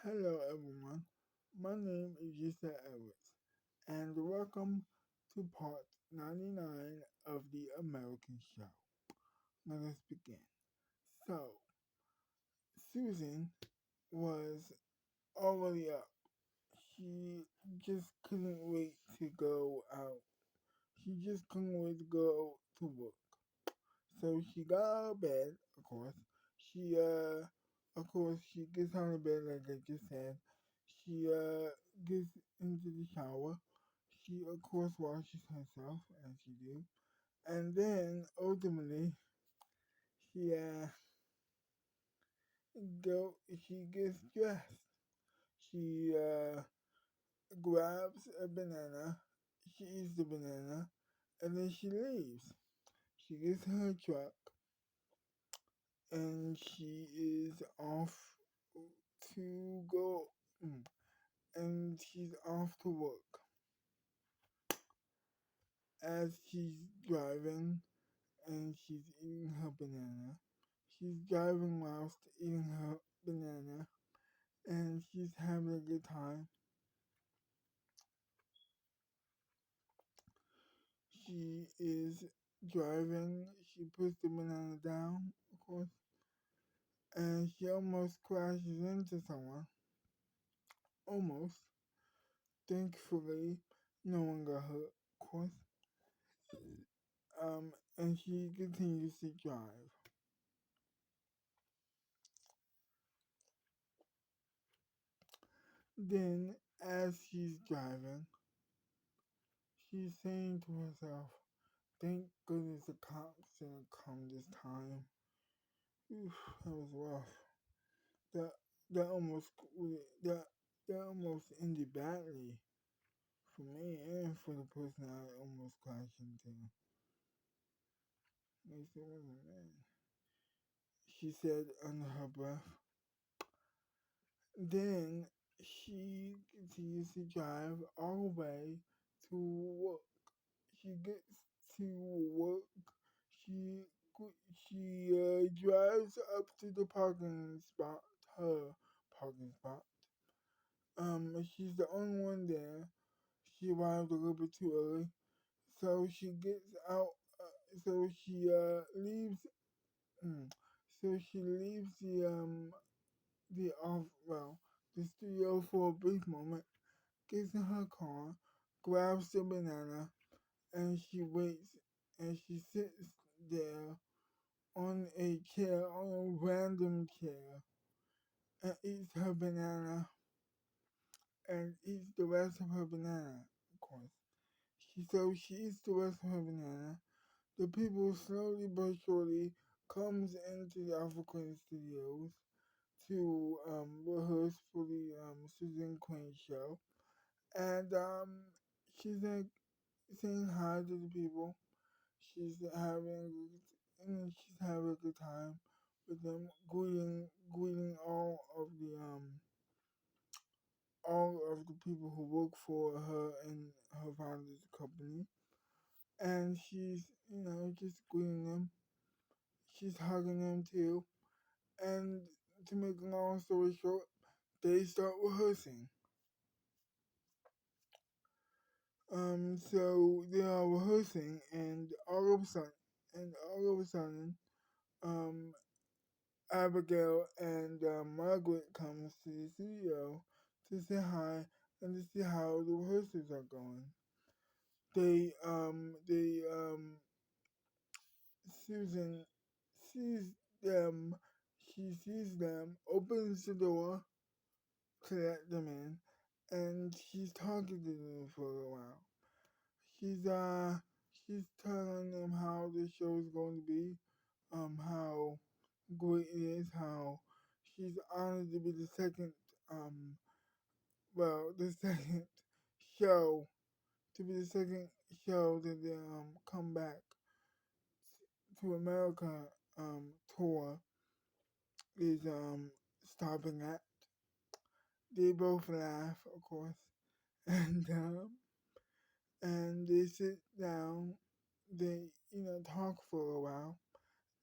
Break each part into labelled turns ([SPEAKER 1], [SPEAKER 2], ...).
[SPEAKER 1] Hello everyone, my name is YUSEF, and welcome to part 99 of the American Show. Now let's begin. So, Susan was already up. She just couldn't wait to go out. She just couldn't wait to go to work. So she got out of bed, of course. She gets out of bed like I just said. She gets into the shower. She, of course, washes herself, as she do. And then, ultimately, she, uh, she gets dressed. She grabs a banana. She eats the banana. And then she leaves. She gets in her truck and she is off to go and she's off to work. As she's driving and she's eating her banana, she's driving whilst eating her banana and she's having a good time. She is driving, she puts the banana down, of course, and she almost crashes into someone. Almost. Thankfully, no one got hurt, of course. And she continues to drive. Then, as she's driving, she's saying to herself, "Thank goodness the cops didn't come this time." Oof, that was rough. That that almost that that almost ended badly for me and for the person I almost crashed into. At least it wasn't me. She said under her breath. Then she continues to drive all the way to work. She gets to work. She drives up to the parking spot. Her parking spot. She's the only one there. She arrived a little bit too early, so she gets out. So she leaves. Mm, so she leaves the off the studio for a brief moment, gets in her car, grabs the banana, and she waits and she sits there on a chair, on a random chair, and eats her banana and eats the rest of her banana, of course. She eats the rest of her banana. The people slowly but surely comes into the Alpha Queen Studios to rehearse for the Susan Queen show. And she's like saying hi to the people. She's having a good time with them, greeting all of the people who work for her and her father's company. And she's, just greeting them. She's hugging them too. And to make a long story short, they start rehearsing. So they are rehearsing, and all of a sudden, um, Abigail and Margaret comes to the studio to say hi and to see how the rehearsals are going. Susan sees them. She sees them, opens the door to let them in, and she's talking to them for a while. She's uh she's telling them how the show is going to be, how great it is, how she's honored to be the second um the second show the second show that they come back to America tour is stopping at. They both laugh, of course, and they sit down. They talk for a while,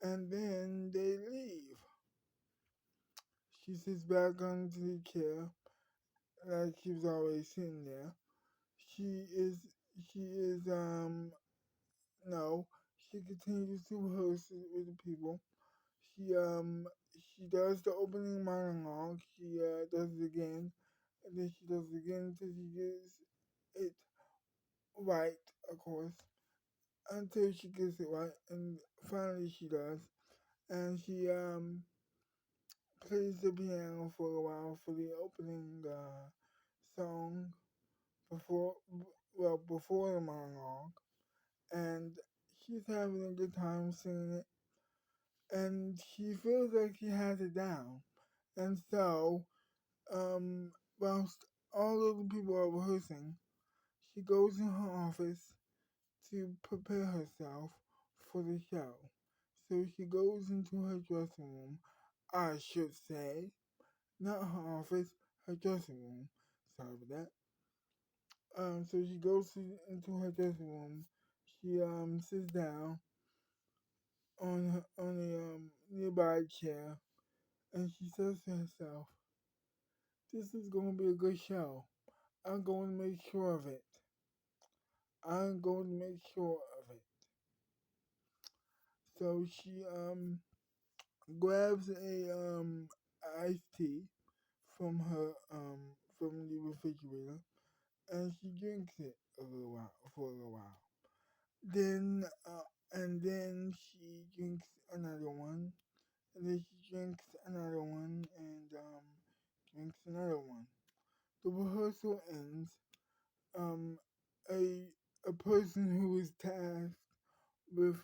[SPEAKER 1] and then they leave. She sits back onto the chair like she was always sitting there. She is she is no. She continues to host it with the people. She does the opening monologue. She does it again, and then she does it again until she gets it right, of course. Until she gets it right, and finally she does. And she plays the piano for a while for the opening song before before the monologue, and she's having a good time singing it, and she feels like she has it down. And so, whilst all of the people are rehearsing, she goes in her office to prepare herself for the show. So she goes into her dressing room, I should say, not her office, her dressing room. Sorry about that. So she goes into her dressing room. She sits down on a nearby chair, and she says to herself, "This is going to be a good show. I'm going to make sure of it. I'm going to make sure of it." So she grabs a iced tea from her from the refrigerator, and she drinks it a little while for a little while. Then and then she drinks another one, and then she drinks another one, and drinks another one. The rehearsal ends. Um, a a person who is tasked with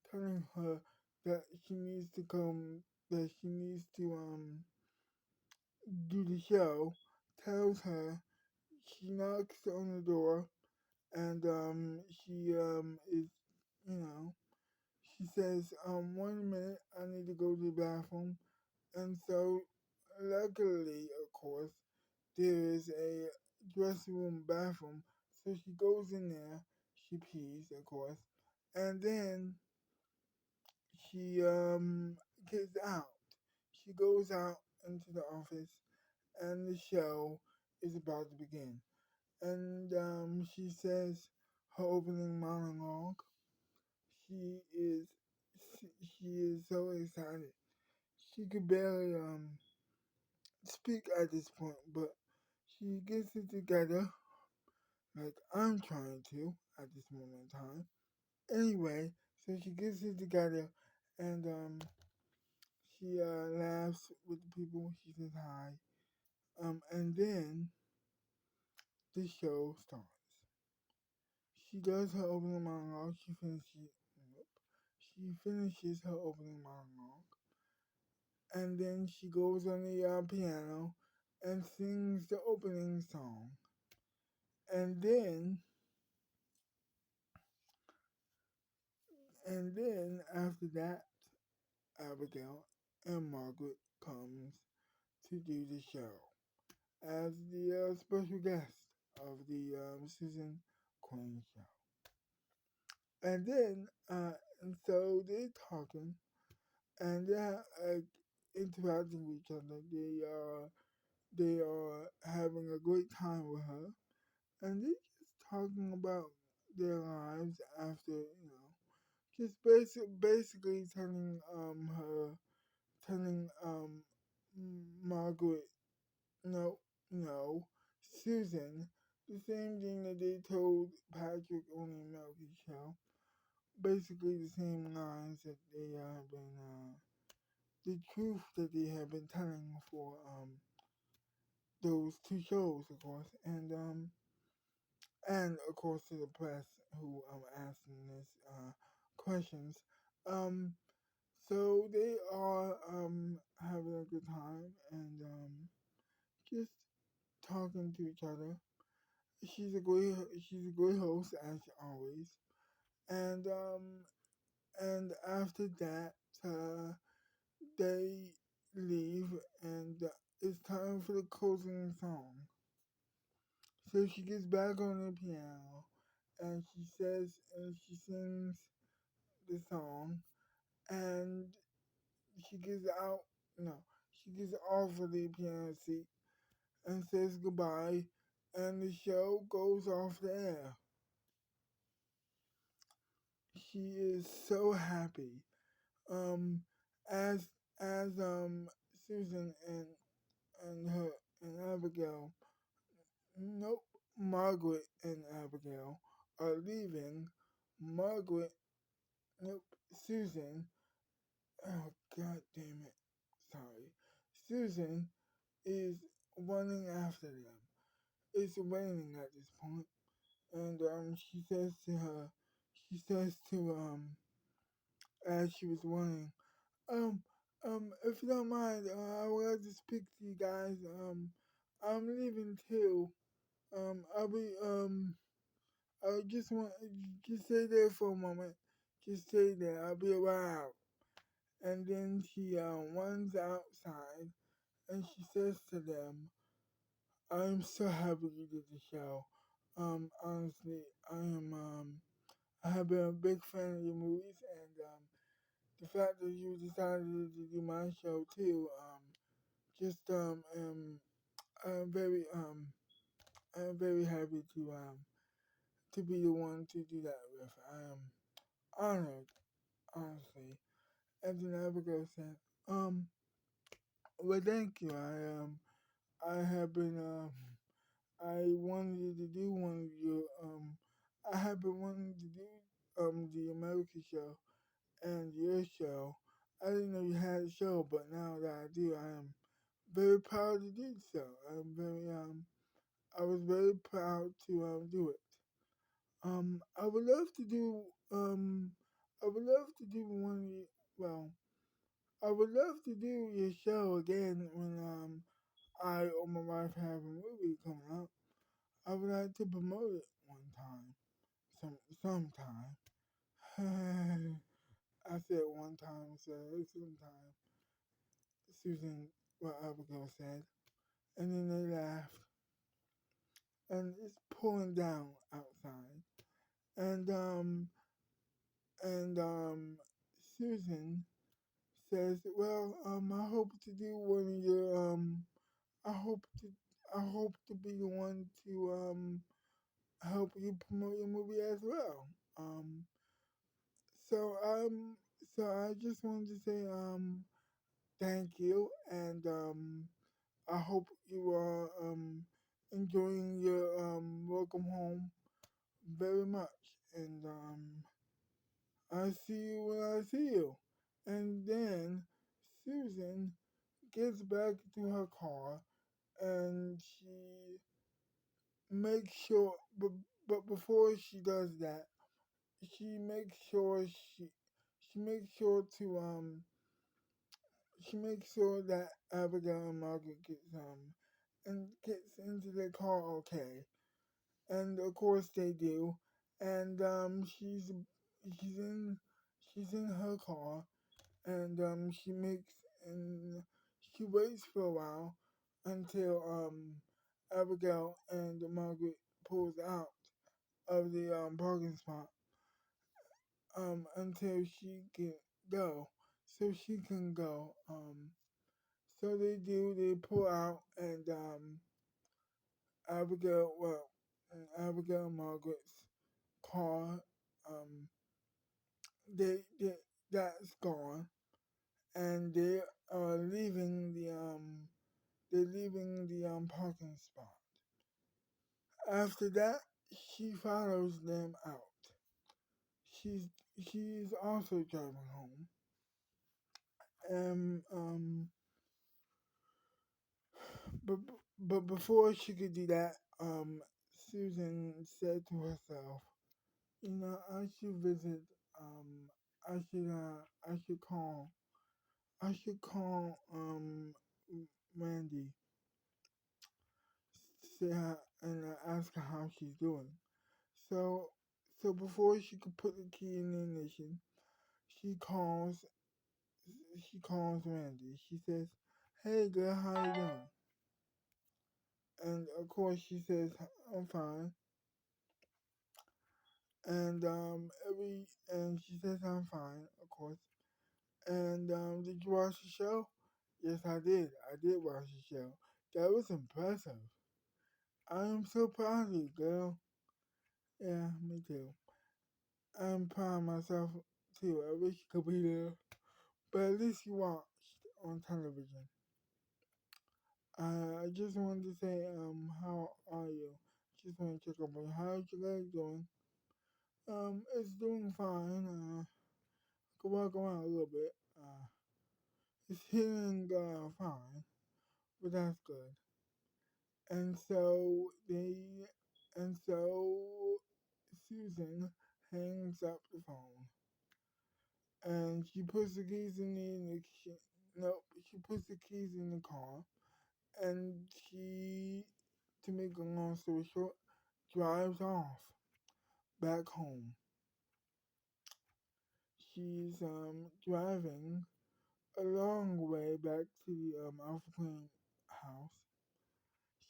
[SPEAKER 1] telling her that she needs to come, that she needs to do the show, tells her. She knocks on the door, and she is, you know, she says, 1 minute, I need to go to the bathroom. And so, luckily, of course, there is a dressing room bathroom. So she goes in there, she pees, of course, and then she gets out. She goes out into the office, and the show is about to begin. And she says her opening monologue. She is she is so excited. She could barely speak at this point, but she gets it together like I'm trying to at this moment in time. Anyway, so she gets it together, and she laughs with the people. She says hi. And then the show starts. She does her opening monologue. Nope. She finishes her opening monologue, and then she goes on the piano and sings the opening song. And then, after that, Abigail and Margaret comes to do the show as the special guest of the Susan Quinn show. And then, and so they're talking, and they're interacting with each other. They are having a great time with her, and they're just talking about their lives after, just basically telling Margaret, no, no, Susan, the same thing that they told Patrick on the American show. Basically, the same lines that they have been, the truth that they have been telling for those two shows, of course, and of course to the press who asking this questions. Um, so they are having a good time and just talking to each other. She's a great host as always, and after that they leave, and it's time for the closing song. So she gets back on the piano, and she sings the song, and she gives out, no, she gets off of the piano seat and says goodbye, and the show goes off the air. She is so happy. Um, as Susan and her and Abigail, nope, Margaret and Abigail are leaving. Margaret, nope, Susan. Oh God damn it! Sorry, Susan is running after them. It's raining at this point, and she says to as she was running, um, if you don't mind, I would like to speak to you guys. I'm leaving too. I'll be I just want just stay there for a moment. Just stay there. I'll be around. And then she runs outside and she says to them, "I'm so happy you did the show. Honestly, I have been a big fan of your movies, and the fact that you decided to do my show too, just I'm very I'm very happy to be the one to do that with. I am honored, honestly." And then Abigail said, well, thank you. I have been I wanted to do one of your I have been wanting to do the American show and your show. I didn't know you had a show, but now that I do, I am very proud to do so. I was very proud to do it. I would love to do I would love to do one of your, well, I would love to do your show again when I or my wife have a movie coming out. I would like to promote it one time, sometime. I said one time, so sometime. Susan, what Abigail said, and then they laughed, and it's pouring down outside, and and Susan says, "Well, I hope to do one of your I hope to I hope to be the one to help you promote your movie as well." Um, so so I just wanted to say thank you, and I hope you are enjoying your welcome home very much, and I see you when I see you. And then Susan gets back to her car and she makes sure, but before she does that, she makes sure she makes sure to she makes sure that Abigail and Margaret gets into their car okay, and of course they do, and she's in she's in her car, and and she waits for a while until Abigail and Margaret pulls out of the parking spot until she can go, so she can go. So they do. They pull out, and Abigail, well, Abigail and Margaret's car, um, they that's gone, and they are leaving the parking spot. After that, she follows them out. She's she's also driving home, and but but before she could do that, Susan said to herself, "You know, I should visit. Um, I should call. I should call Randy, say how, and ask her how she's doing." So so before she could put the key in the ignition, she calls she calls Randy. She says, "Hey girl, how you doing?" And of course she says, "I'm fine." And she says, "I'm fine," of course. And did you watch the show? Yes, I did. I did watch the show. That was impressive. I am so proud of you, girl. Yeah, me too. I'm proud of myself too. I wish you could be there. But at least you watched on television. I just wanted to say, how are you? Just want to check up on you. How's your leg doing? It's doing fine. Could walk around a little bit. It's healing fine, but that's good. And so Susan hangs up the phone and she puts the keys in the nope, she puts the keys in the car and she, to make a long story short, drives off back home. She's driving a long way back to the Alpha Queen house.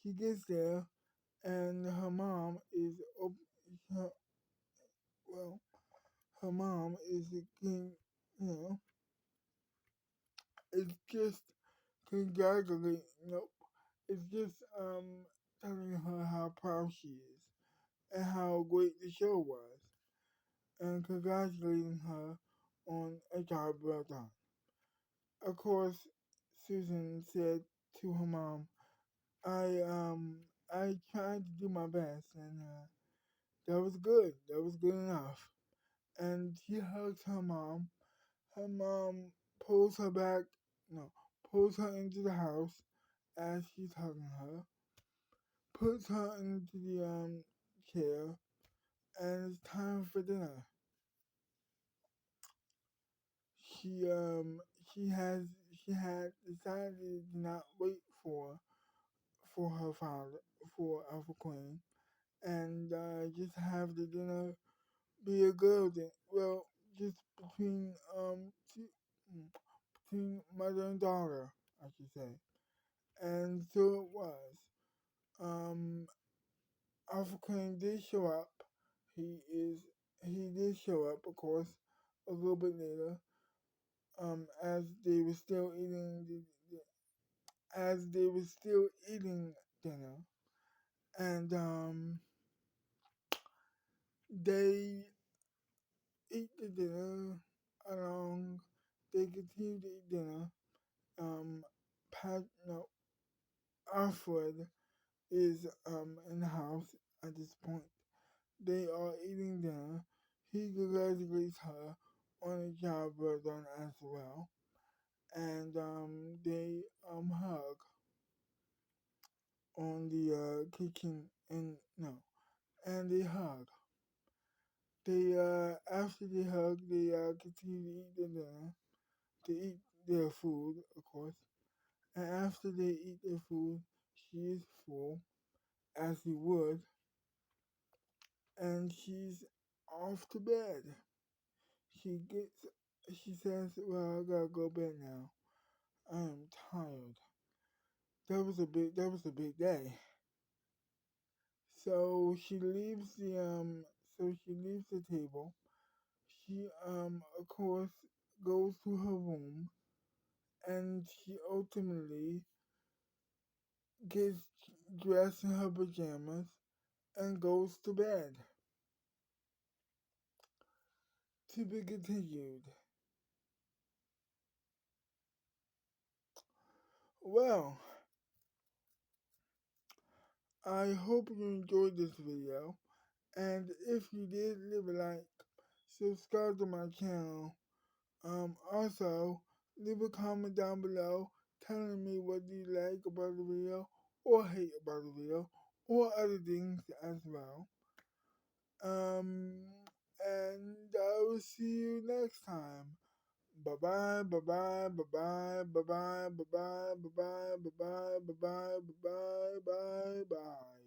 [SPEAKER 1] She gets there and her mom is her, well, her mom is you know, it's just congratulating. Nope, it's just telling her how proud she is and how great the show was, and congratulating her on a job well done. Of course, Susan said to her mom, I tried to do my best, and that was good. That was good enough." And she hugs her mom. Her mom pulls her back, no, pulls her into the house as she's hugging her, puts her into the chair, and it's time for dinner. She um she has she had decided to not wait for her father, for Alpha Queen, and just have the dinner be a girl dinner. Well, just mm, between mother and daughter, I should say. And so it was. Um, Alpha Queen did show up. He is he did show up, of course, a little bit later. As they were still eating as they were still eating dinner, and they eat the dinner along. They continue to eat dinner. Pat, no, Alfred is in the house at this point. They are eating dinner. He congratulates her on a job well done as well, and they hug on the kitchen and no, and they hug. They after they hug, they continue to eat their dinner, to eat their food, of course. And after they eat their food, she is full, as he would, and she's off to bed. She gets, she says, "Well, I gotta go to bed now. I am tired." That was a big day. So she leaves she leaves the table. She, of course, goes to her room, and she ultimately gets dressed in her pajamas and goes to bed. To be continued. Well, I hope you enjoyed this video, and if you did, leave a like, subscribe to my channel. Also, leave a comment down below telling me what you like about the video or hate about the video or other things as well. Um, and I will see you next time. Bye bye, bye bye, bye bye, bye bye, bye bye, bye bye, bye bye, bye bye, bye bye, bye bye.